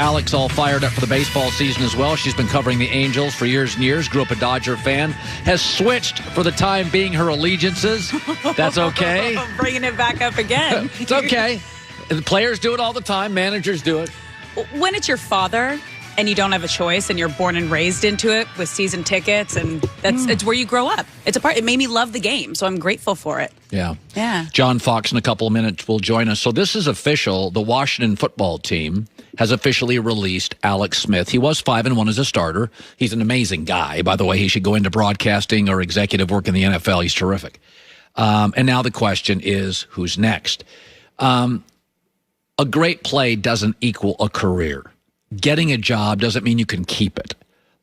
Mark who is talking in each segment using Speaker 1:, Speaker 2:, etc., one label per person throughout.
Speaker 1: Alex all fired up for the baseball season as well. She's been covering the Angels for years and years, grew up a Dodger fan, has switched for the time being her allegiances. That's okay.
Speaker 2: Bringing it back up again.
Speaker 1: It's okay. The players do it all the time. Managers do it.
Speaker 2: When it's your father and you don't have a choice and you're born and raised into it with season tickets, and it's where you grow up. It made me love the game, so I'm grateful for it.
Speaker 1: Yeah.
Speaker 2: Yeah.
Speaker 1: John Fox in a couple of minutes will join us. So this is official. The Washington football team has officially released Alex Smith. He was 5-1 as a starter. He's an amazing guy. By the way, he should go into broadcasting or executive work in the NFL. He's terrific. And now the question is, who's next? A great play doesn't equal a career. Getting a job doesn't mean you can keep it.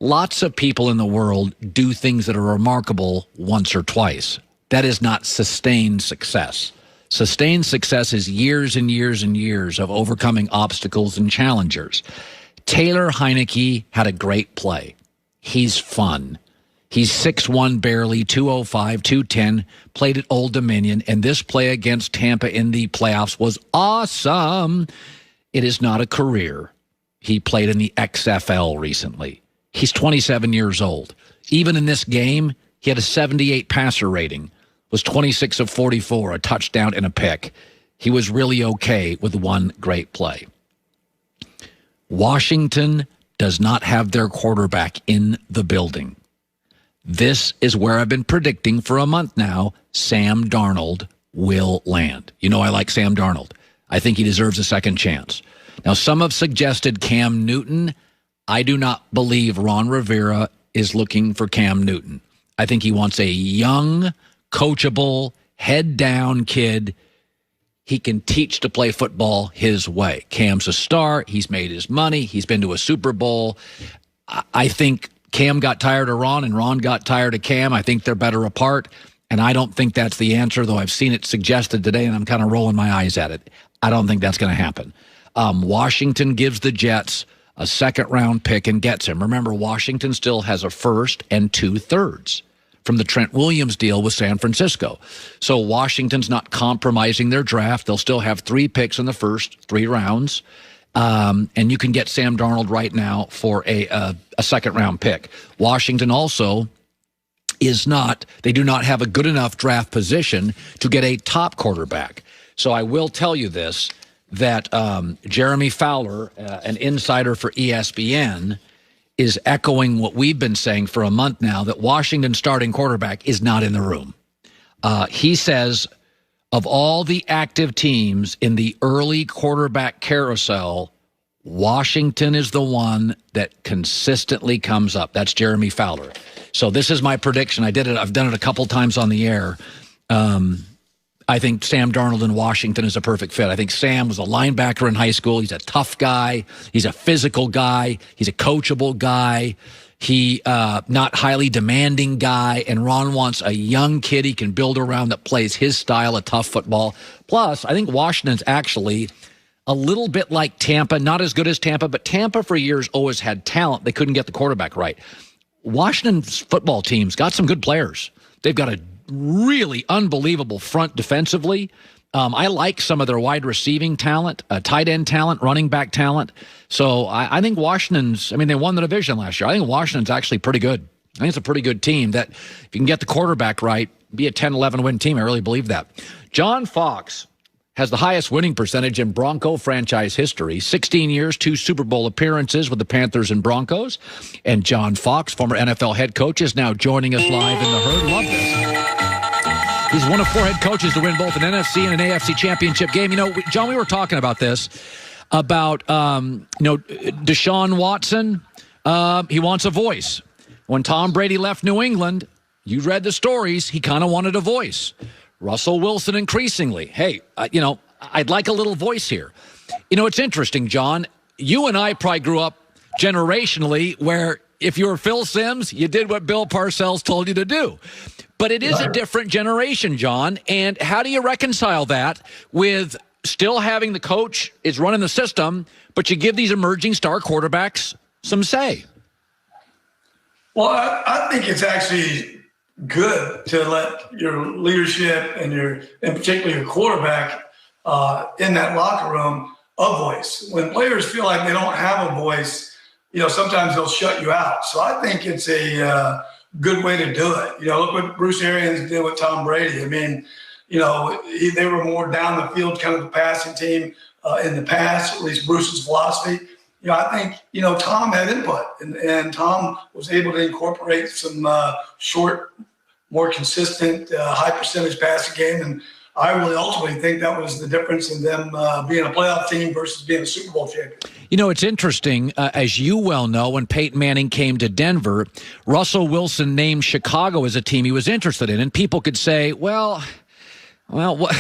Speaker 1: Lots of people in the world do things that are remarkable once or twice. That is not sustained success. Sustained success is years and years and years of overcoming obstacles and challengers. Taylor Heineke had a great play. He's fun. He's 6'1", barely, 205, 210, played at Old Dominion, and this play against Tampa in the playoffs was awesome. It is not a career. He played in the XFL recently. He's 27 years old. Even in this game, he had a 78 passer rating, was 26 of 44, a touchdown and a pick. He was really okay with one great play. Washington does not have their quarterback in the building. This is where I've been predicting for a month now Sam Darnold will land. You know I like Sam Darnold. I think he deserves a second chance. Now, some have suggested Cam Newton. I do not believe Ron Rivera is looking for Cam Newton. I think he wants a young, coachable, head-down kid he can teach to play football his way. Cam's a star. He's made his money. He's been to a Super Bowl. I think Cam got tired of Ron and Ron got tired of Cam. I think they're better apart, and I don't think that's the answer, though I've seen it suggested today, and I'm kind of rolling my eyes at it. I don't think that's going to happen. Washington gives the Jets a second-round pick and gets him. Remember, Washington still has a first and 2/3 from the Trent Williams deal with San Francisco. So Washington's not compromising their draft. They'll still have 3 picks in the first 3 rounds. And you can get Sam Darnold right now for a second-round pick. Washington also they do not have a good enough draft position to get a top quarterback. So I will tell you this, that Jeremy Fowler, an insider for ESPN, is echoing what we've been saying for a month now, that Washington's starting quarterback is not in the room. He says, of all the active teams in the early quarterback carousel, Washington is the one that consistently comes up. That's Jeremy Fowler. So this is my prediction. I've done it a couple times on the air. I think Sam Darnold in Washington is a perfect fit. I think Sam was a linebacker in high school. He's a tough guy. He's a physical guy. He's a coachable guy. He not highly demanding guy. And Ron wants a young kid he can build around that plays his style of tough football. Plus, I think Washington's actually a little bit like Tampa. Not as good as Tampa, but Tampa for years always had talent. They couldn't get the quarterback right. Washington's football team's got some good players. They've got a really unbelievable front defensively. I like some of their wide receiving talent, tight end talent, running back talent. So I think they won the division last year. I think Washington's actually pretty good. I think it's a pretty good team that if you can get the quarterback right, be a 10-11 win team. I really believe that. John Fox has the highest winning percentage in Bronco franchise history. 16 years, 2 Super Bowl appearances with the Panthers and Broncos. And John Fox, former NFL head coach, is now joining us live in the herd. Love this. He's one of 4 head coaches to win both an NFC and an AFC championship game. You know, John, we were talking about this, about, Deshaun Watson. He wants a voice. When Tom Brady left New England, you read the stories, he kind of wanted a voice. Russell Wilson increasingly. Hey, I'd like a little voice here. You know, it's interesting, John. You and I probably grew up generationally where if you were Phil Simms, you did what Bill Parcells told you to do. But it is a different generation, John. And how do you reconcile that with still having the coach is running the system, but you give these emerging star quarterbacks some say?
Speaker 3: Well, I think it's actually good to let your leadership and particularly your quarterback in that locker room a voice. When players feel like they don't have a voice, sometimes they'll shut you out. So I think it's a good way to do it. Look what Bruce Arians did with Tom Brady. I mean, they were more down the field, kind of the passing team in the past, at least Bruce's philosophy. I think, Tom had input, and Tom was able to incorporate some short, more consistent, high percentage passing game. And I really ultimately think that was the difference in them being a playoff team versus being a Super Bowl champion.
Speaker 1: It's interesting, as you well know, when Peyton Manning came to Denver, Russell Wilson named Chicago as a team he was interested in. And people could say, well,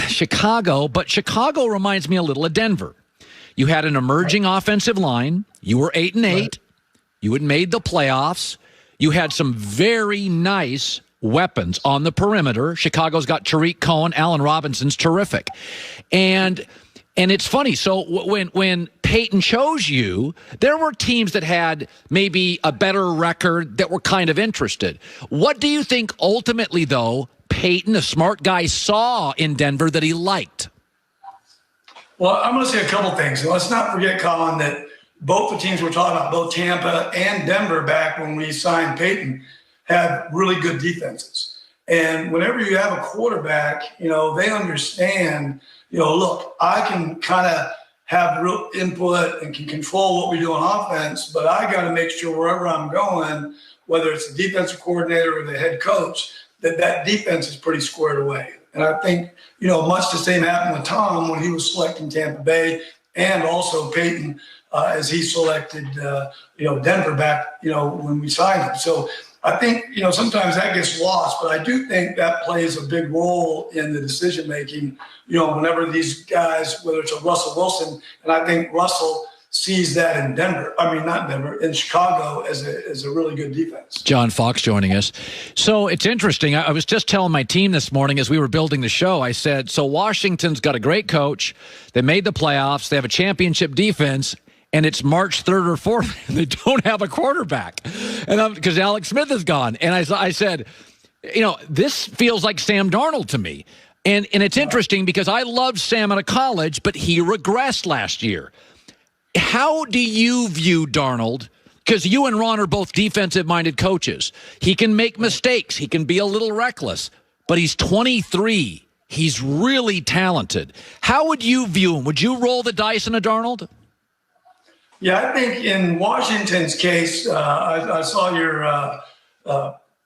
Speaker 1: Chicago, but Chicago reminds me a little of Denver. You had an emerging offensive line. You were 8-8. Right. You had made the playoffs. You had some very nice weapons on the perimeter. Chicago's got Tariq Cohen. Allen Robinson's terrific. And it's funny. So when Peyton chose you, there were teams that had maybe a better record that were kind of interested. What do you think ultimately, though, Peyton, a smart guy, saw in Denver that he liked?
Speaker 3: Well, I'm going to say a couple things. Let's not forget, Colin, that both the teams we're talking about, both Tampa and Denver back when we signed Peyton, had really good defenses. And whenever you have a quarterback, they understand, look, I can kind of have real input and can control what we do on offense, but I got to make sure wherever I'm going, whether it's the defensive coordinator or the head coach, that defense is pretty squared away. And I think, much the same happened with Tom when he was selecting Tampa Bay, and also Peyton as he selected, Denver back, when we signed him. So I think, sometimes that gets lost, but I do think that plays a big role in the decision-making, whenever these guys, whether it's a Russell Wilson, and I think Russell sees that in Denver. I mean, not Denver, in Chicago as a really good defense.
Speaker 1: John Fox joining us. So it's interesting. I was just telling my team this morning as we were building the show, I said, so Washington's got a great coach. They made the playoffs. They have a championship defense. And it's March 3rd or 4th, and they don't have a quarterback. And because Alex Smith is gone. And I said, this feels like Sam Darnold to me. And it's interesting because I loved Sam out of college, but he regressed last year. How do you view Darnold? Because you and Ron are both defensive-minded coaches. He can make mistakes. He can be a little reckless. But he's 23. He's really talented. How would you view him? Would you roll the dice in a Darnold?
Speaker 3: Yeah, I think in Washington's case, I saw your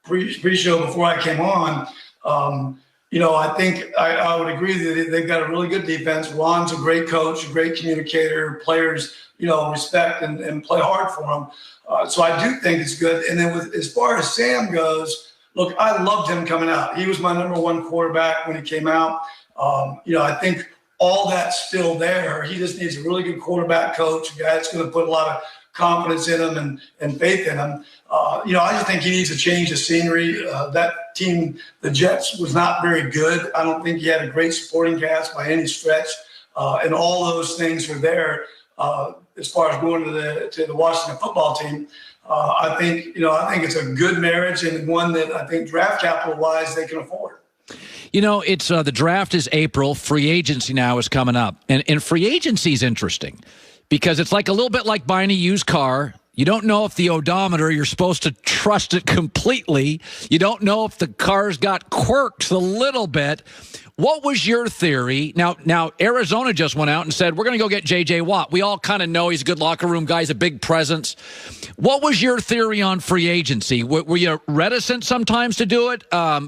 Speaker 3: pre-show before I came on. I think I would agree that they've got a really good defense. Ron's a great coach, a great communicator. Players, respect and play hard for him. So I do think it's good. And then as far as Sam goes, look, I loved him coming out. He was my number one quarterback when he came out. I think all that's still there. He just needs a really good quarterback coach, a guy that's going to put a lot of confidence in him and faith in him. I just think he needs a change of scenery. That team, the Jets, was not very good. I don't think he had a great supporting cast by any stretch. And all those things are there as far as going to the Washington football team. I think it's a good marriage and one that I think draft capital wise they can afford.
Speaker 1: It's the draft is April. Free agency now is coming up. And free agency is interesting because it's like a little bit like buying a used car. You don't know if the odometer, you're supposed to trust it completely. You don't know if the car's got quirks a little bit. What was your theory? Now Arizona just went out and said, we're going to go get J.J. Watt. We all kind of know he's a good locker room guy. He's a big presence. What was your theory on free agency? Were you reticent sometimes to do it?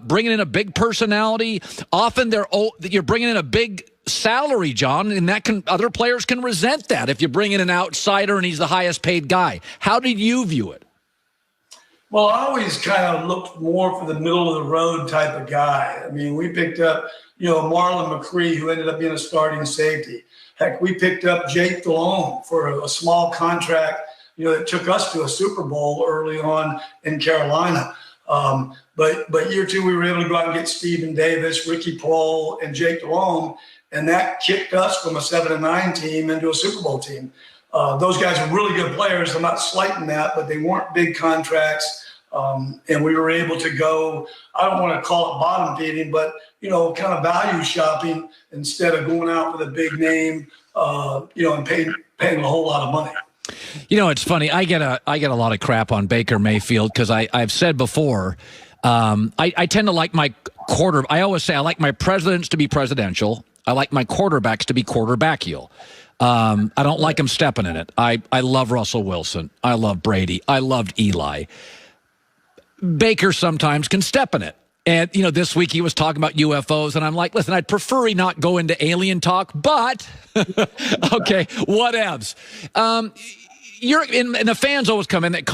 Speaker 1: Bringing in a big personality? Often you're bringing in a big salary, John, and other players can resent that if you bring in an outsider and he's the highest paid guy. How did you view it?
Speaker 3: Well, I always kind of looked more for the middle of the road type of guy. I mean, we picked up, Marlon McCree, who ended up being a starting safety. Heck, we picked up Jake Delhomme for a small contract, that took us to a Super Bowl early on in Carolina. But year two, we were able to go out and get Stephen Davis, Ricky Prohl, and Jake Delhomme, and that kicked us from a 7-9 team into a Super Bowl team. Those guys are really good players. I'm not slighting that, but they weren't big contracts. And we were able to go, I don't want to call it bottom feeding, but, kind of value shopping instead of going out with a big name and paying a whole lot of money.
Speaker 1: It's funny. I get a lot of crap on Baker Mayfield because I've said before, I tend to like my I always say I like my presidents to be presidential. I like my quarterbacks to be quarterbackial. I don't like them stepping in it. I love Russell Wilson. I love Brady. I loved Eli. Baker sometimes can step in it. And, this week he was talking about UFOs, and I'm like, listen, I'd prefer he not go into alien talk, but, okay, whatevs. And the fans always come in that